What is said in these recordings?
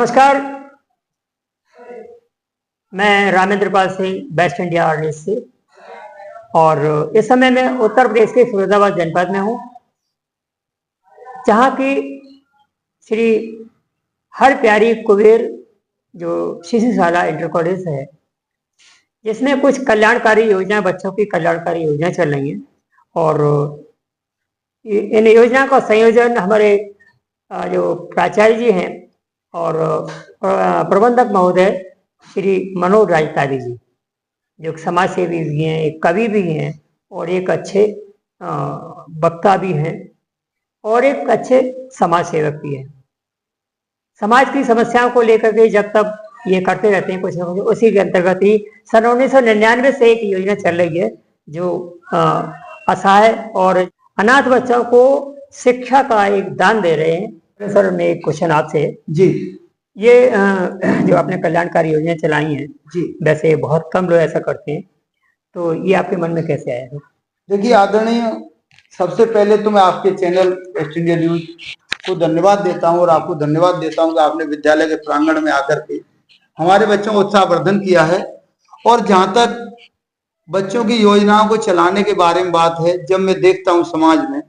नमस्कार, मैं Ramendra Pal Singh, best India artist से। और इस समय मैं उत्तर प्रदेश के फिरोजाबाद जनपद में हूँ, जहाँ की श्री हर प्यारी कुबेर जो शिशुशाला इंटर कॉलेज है, जिसमें कुछ कल्याणकारी योजना, बच्चों की कल्याणकारी योजना चल रही हैं। और इन योजना का संयोजन हमारे जो प्राचार्य जी हैं और प्रबंधक महोदय श्री मनोज राजतारी जी, जो समाज सेवी भी हैं, एक कवि भी हैं और एक अच्छे वक्ता भी हैं और एक अच्छे समाज सेवक भी हैं। समाज की समस्याओं को लेकर के जब तक ये करते रहते हैं कुछ न कुछ, उसी के अंतर्गत ही सन 1999 से एक योजना चल रही है जो असहाय और अनाथ बच्चों को शिक्षा का एक दान दे रहे हैं। सर, मैं एक क्वेश्चन आपसे जी, ये जो आपने कल्याणकारी योजना चलाई हैं जी, वैसे बहुत कम लोग ऐसा करते हैं, तो ये आपके मन में कैसे आया? देखिए आदरणीय, सबसे पहले तो मैं आपके चैनल वेस्ट इंडिया न्यूज को धन्यवाद देता हूं और आपको धन्यवाद देता हूं कि आपने विद्यालय के प्रांगण में आकर के हमारे बच्चों को उत्साहवर्धन किया है। और जहां तक बच्चों की योजनाओं को चलाने के बारे में बात है, जब मैं देखता हूं समाज में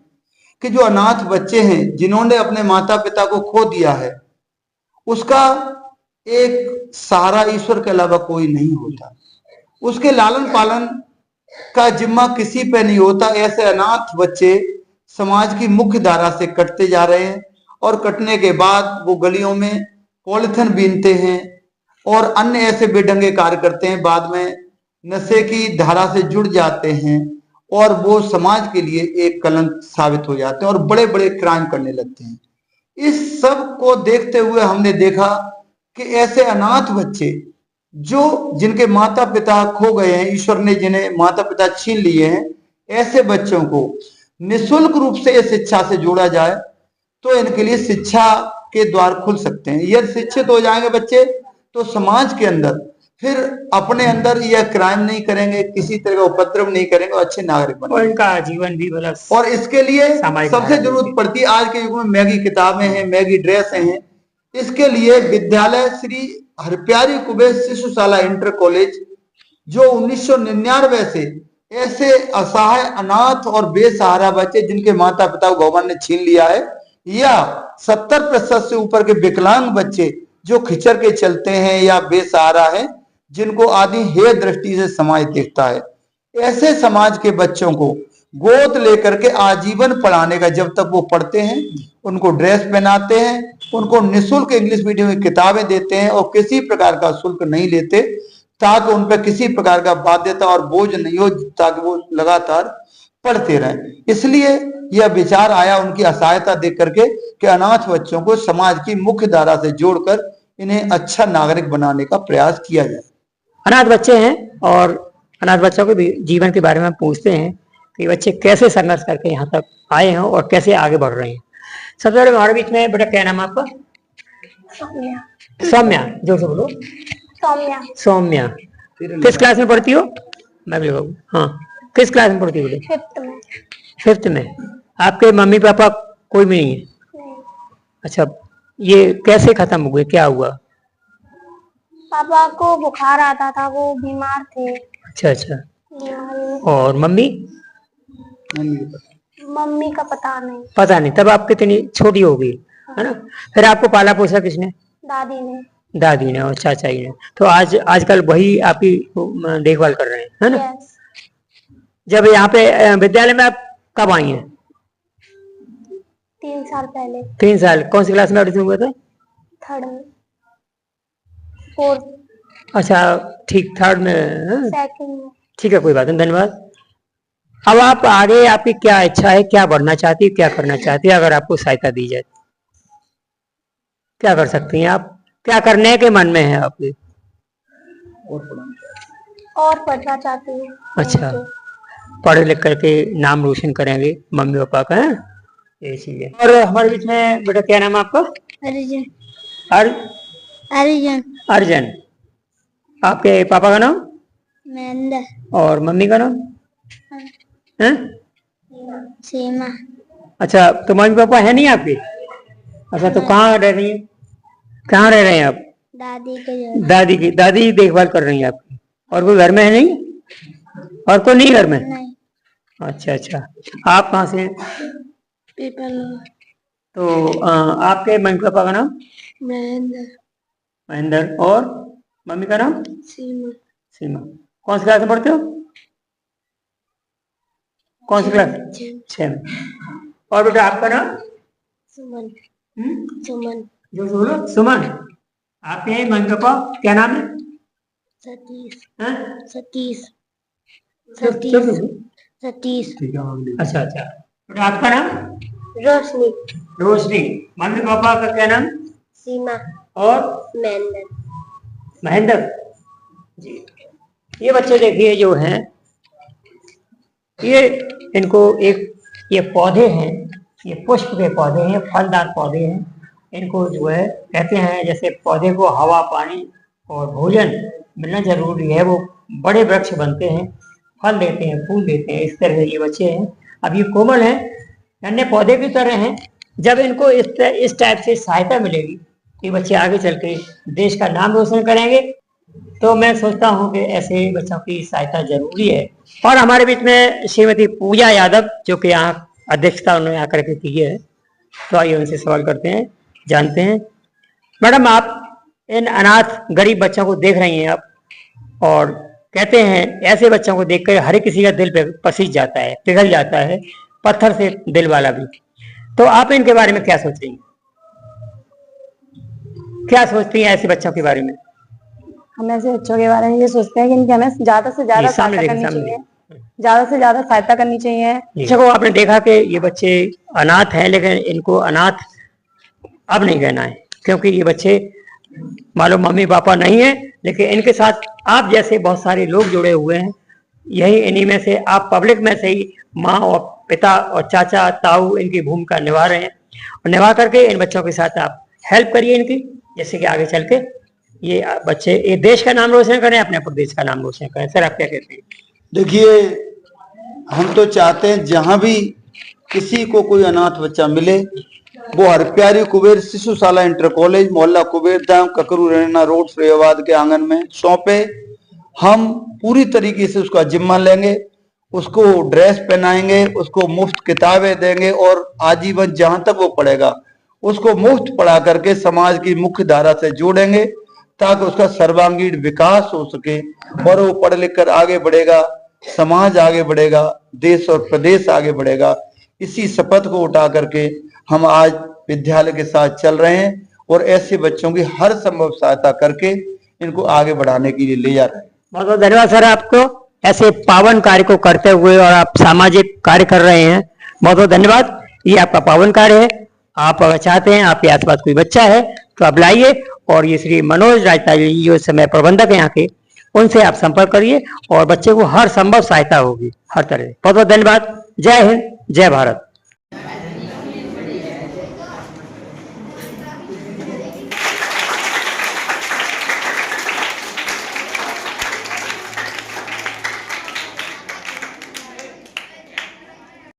कि जो अनाथ बच्चे हैं जिन्होंने अपने माता पिता को खो दिया है, उसका एक सहारा ईश्वर के अलावा कोई नहीं होता। उसके लालन पालन का जिम्मा किसी पे नहीं होता। ऐसे अनाथ बच्चे समाज की मुख्य धारा से कटते जा रहे हैं और कटने के बाद वो गलियों में पॉलिथीन बीनते हैं और अन्य ऐसे बेढंगे कार्य करते हैं, बाद में नशे की धारा से जुड़ जाते हैं और वो समाज के लिए एक कलंक साबित हो जाते हैं और बड़े बड़े क्राइम करने लगते हैं। इस सब को देखते हुए हमने देखा कि ऐसे अनाथ बच्चे जो जिनके माता पिता खो गए हैं, ईश्वर ने जिन्हें माता पिता छीन लिए हैं, ऐसे बच्चों को निःशुल्क रूप से शिक्षा से जोड़ा जाए तो इनके लिए शिक्षा के द्वार खुल सकते हैं। यदि शिक्षित हो जाएंगे बच्चे तो समाज के अंदर फिर अपने अंदर यह क्राइम नहीं करेंगे, किसी तरह का उपद्रव नहीं करेंगे और अच्छे नागरिक बनेंगे और इनका जीवन भी बड़ा। और इसके लिए सबसे जरूरत पड़ती है, आज के युग में मैगी किताबें हैं, मैगी ड्रेसें हैं। इसके लिए विद्यालय श्री हरप्यारी कुबेर शिशुशाला इंटर कॉलेज जो 1999 से ऐसे असहाय, अनाथ और बेसहारा बच्चे जिनके माता पिता को गवर्नमेंट ने छीन लिया है, या 70% से ऊपर के विकलांग बच्चे जो खिचर के चलते हैं या बेसहारा है, जिनको आदि हेय दृष्टि से समाज देखता है, ऐसे समाज के बच्चों को गोद लेकर के आजीवन पढ़ाने का, जब तक वो पढ़ते हैं उनको ड्रेस पहनाते हैं, उनको निःशुल्क इंग्लिश मीडियम की किताबें देते हैं और किसी प्रकार का शुल्क नहीं लेते, ताकि उन पर किसी प्रकार का बाध्यता और बोझ नहीं हो, ताकि वो लगातार पढ़ते रहें। इसलिए यह विचार आया उनकी असहायता देख करके कि अनाथ बच्चों को समाज की मुख्य धारा से जोड़कर इन्हें अच्छा नागरिक बनाने का प्रयास किया जाए। अनाथ बच्चे हैं और अनाथ बच्चों के जीवन के बारे में पूछते हैं कि बच्चे कैसे संघर्ष करके यहाँ तक आए हैं और कैसे आगे बढ़ रहे हैं। सबसे पहले हमारे बीच में बेटा, क्या नाम है आपका? सौम्या। सौम्या, जोर से बोलो। सौम्या। सौम्या, किस क्लास में पढ़ती हो? मैं भी बाबू। हाँ, किस क्लास में पढ़ती हो? 5th में। 5th में। आपके मम्मी पापा कोई भी नहीं है? नहीं। अच्छा, ये कैसे खत्म हुए, क्या हुआ? पापा को बुखार आता था, वो बीमार थे। अच्छा अच्छा। और मम्मी? मम्मी का पता नहीं। पता नहीं, तब आप कितनी छोटी हो गई, है ना? फिर आपको पाला पोसा किसने? दादी ने। दादी ने और चाचा जी ने। तो आजकल वही आपकी देखभाल कर रहे हैं, है ना? यस। जब यहाँ पे विद्यालय में आप कब आई हैं? 3 साल पहले। 3 साल। कौन सी क्लास में एडमिशन हुआ था? 3rd में। 4th। अच्छा ठीक, 3rd में। 2nd में। ठीक है, कोई बात नहीं, धन्यवाद। अब आप आगे, आपकी क्या इच्छा है, क्या बढ़ना चाहती है, क्या करना चाहती है? अगर आपको सहायता दी जाए क्या कर सकती हैं आप? क्या करने के मन में है आपके? और पढ़ना चाहती हूँ। अच्छा, पढ़ लिख करके नाम रोशन करेंगे मम्मी पापा का, है ये चीज है। और हमारे बीच में बेटा, क्या नाम है आपका? अर्जुन। अर्जुन। अर्जुन। आपके पापा का नाम? महेंद्र। और मम्मी का नाम? हैं? सीमा। अच्छा, तो मम्मी पापा है नहीं आपके? अच्छा, तो कहाँ रह रही है? कहाँ रह रहे हैं आप? दादी के घर। दादी देखभाल कर रही है आपकी। और कोई घर में है नहीं? और कोई नहीं घर में? नहीं। अच्छा अच्छा। आप कहाँ से हैं? पीपल। तो आपके मम्मी पापा का नाम? महेंद्र। महेंद्र। और मम्मी का नाम? सीमा। सीमा। कौन सी क्लास में पढ़ते हो? कौन सी क्लास? 6 में। और बेटा आपका नाम? सुमन। सुमन। जो बोलो सुमन। आपके मम्मी पापा क्या नाम है? सतीश। हैं? सतीश। सतीश। सतीश। अच्छा अच्छा। बेटा आपका नाम? रोशनी। रोशनी। मम्मी पापा का क्या नाम? सीमा। और महेंद्र। महेंद्र जी। ये बच्चे देखिए जो हैं, ये इनको एक ये पौधे हैं, ये पुष्प के पौधे हैं, फलदार पौधे हैं। इनको जो है कहते हैं जैसे पौधे को हवा पानी और भोजन मिलना जरूरी है, वो बड़े वृक्ष बनते हैं, फल देते हैं, फूल देते हैं। इस तरह ये बच्चे हैं। अब ये कोमल हैं, अन्य पौधे की तरह हैं। जब इनको इस टाइप से सहायता मिलेगी, ये बच्चे आगे चल के देश का नाम रोशन करेंगे। तो मैं सोचता हूँ कि ऐसे बच्चों की सहायता जरूरी है। और हमारे बीच में श्रीमती पूजा यादव, जो कि यहाँ अध्यक्षता उन्होंने आकर के की है, तो आइए उनसे सवाल करते हैं, जानते हैं। मैडम, आप इन अनाथ गरीब बच्चों को देख रही हैं आप, और कहते हैं ऐसे बच्चों को देखकर हर किसी का दिल पे पसीज जाता है, पिघल जाता है, पत्थर से दिल वाला भी। तो आप इनके बारे में क्या सोच रही हैं? क्या सोचती हैं ऐसे बच्चों के बारे में? हम ऐसे बच्चों के बारे में ये सोचते हैं कि इनकी हमें ज्यादा से ज्यादा सहायता करनी चाहिए, ज्यादा से ज्यादा सहायता करनी चाहिए। देखो, आपने देखा कि ये बच्चे अनाथ हैं, लेकिन इनको अनाथ अब नहीं कहना है, क्योंकि ये बच्चे मालूम मम्मी पापा नहीं है, लेकिन इनके साथ आप जैसे बहुत सारे लोग जुड़े हुए हैं। यही इन्हीं में से आप पब्लिक में से ही माँ और पिता और चाचा ताऊ इनकी भूमिका निभा रहे हैं, और निभा करके इन बच्चों के साथ आप हेल्प करिए इनकी, जैसे कि आगे चल के ये बच्चे ये देश का नाम रोशन करें, अपने प्रदेश का नाम रोशन करें। सर, आप क्या कहते हैं? देखिए, हम तो चाहते हैं जहां भी किसी को कोई अनाथ बच्चा मिले, वो हरप्यारी कुबेर शिशुशाला इंटर कॉलेज, मोहल्ला कुबेर धाम, ककरू रैना रोड, फरीदाबाद के आंगन में सौंपे। हम पूरी तरीके से उसका जिम्मा लेंगे, उसको ड्रेस पहनाएंगे, उसको मुफ्त किताबें देंगे, और आजीवन जहां तक वो पढ़ेगा उसको मुफ्त पढ़ा करके समाज की मुख्य धारा से जोड़ेंगे, ताकि उसका सर्वांगीण विकास हो सके और वो पढ़ लिख कर आगे बढ़ेगा, समाज आगे बढ़ेगा, देश और प्रदेश आगे बढ़ेगा। इसी शपथ को उठा करके हम आज विद्यालय के साथ चल रहे हैं, और ऐसे बच्चों की हर संभव सहायता करके इनको आगे बढ़ाने के लिए ले जा रहे हैं। बहुत बहुत धन्यवाद सर आपको, ऐसे पावन कार्य को करते हुए, और आप सामाजिक कार्य कर रहे हैं। बहुत बहुत धन्यवाद। ये आपका पावन कार्य है। आप अगर चाहते हैं आपके आसपास कोई बच्चा है तो आप लाइए, और ये श्री मनोज राजताली जो समय प्रबंधक है यहाँ के, उनसे आप संपर्क करिए, और बच्चे को हर संभव सहायता होगी हर तरह। बहुत बहुत धन्यवाद। जय हिंद, जय भारत।